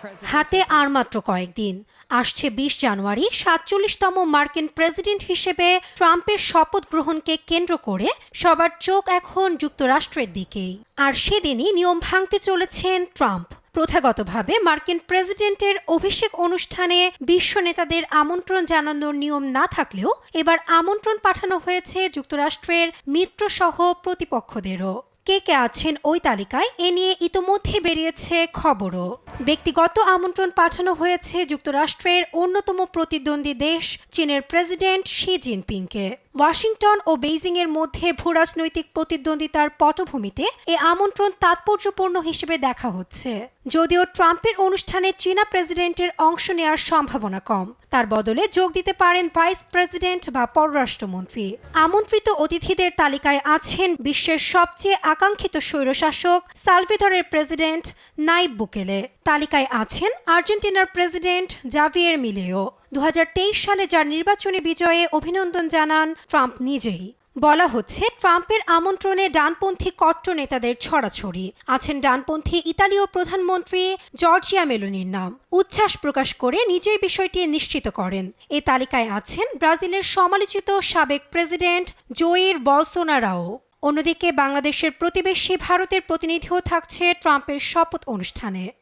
হাতে আর মাত্র কয়েকদিন আসছে ২০ জানুয়ারি ৪৭তম মার্কিন প্রেসিডেন্ট হিসেবে ট্রাম্পের শপথ গ্রহণকে কেন্দ্র করে সবার চোখ এখন যুক্তরাষ্ট্রের দিকেই। আর সেদিনই নিয়ম ভাঙতে চলেছেন ট্রাম্প। প্রথাগতভাবে মার্কিন প্রেসিডেন্টের অভিষেক অনুষ্ঠানে বিশ্ব নেতাদের আমন্ত্রণ জানানোর নিয়ম না থাকলেও এবার আমন্ত্রণ পাঠানো হয়েছে যুক্তরাষ্ট্রের মিত্রসহ প্রতিপক্ষদেরও। কে কে আছেন ওই তালিকায় এ নিয়ে ইতোমধ্যে বেরিয়েছে খবরও। ব্যক্তিগত আমন্ত্রণ পাঠানো হয়েছে যুক্তরাষ্ট্রের অন্যতম প্রতিদ্বন্দ্বী দেশ চীনের প্রেসিডেন্ট শি জিনপিংকে। ওয়াশিংটন ও বেইজিং এর মধ্যে ভূরাজনৈতিক প্রতিদ্বন্দ্বিতার পটভূমিতে এ আমন্ত্রণ তাৎপর্যপূর্ণ হিসেবে দেখা হচ্ছে। যদিও ট্রাম্পের অনুষ্ঠানে চীনা প্রেসিডেন্টের অংশ নেওয়ার সম্ভাবনা কম, তার বদলে যোগ দিতে পারেন ভাইস প্রেসিডেন্ট বা পররাষ্ট্রমন্ত্রী। আমন্ত্রিত অতিথিদের তালিকায় আছেন বিশ্বের সবচেয়ে আকাঙ্ক্ষিত স্বৈরশাসক সালভেদরের প্রেসিডেন্ট নাইব বুকেলে। তালিকায় আছেন আর্জেন্টিনার প্রেসিডেন্ট জাভিয়ের মিলেও। ২০২৩ সালে যার নির্বাচনী বিজয়ে অভিনন্দন জানান ট্রাম্প নিজেই। বলা হচ্ছে ট্রাম্পের আমন্ত্রণে ডানপন্থী কট্টর নেতাদের ছড়াছড়ি। আছেন ডানপন্থী ইতালীয় প্রধানমন্ত্রী জর্জিয়া মেলোনির নাম। উচ্ছ্বাস প্রকাশ করে নিজেই বিষয়টি নিশ্চিত করেন। এ তালিকায় আছেন ব্রাজিলের সমালোচিত সাবেক প্রেসিডেন্ট জোয়ের বলসোনারো। অন্যদিকে বাংলাদেশের প্রতিবেশী ভারতের প্রতিনিধিও থাকছে ট্রাম্পের শপথ অনুষ্ঠানে।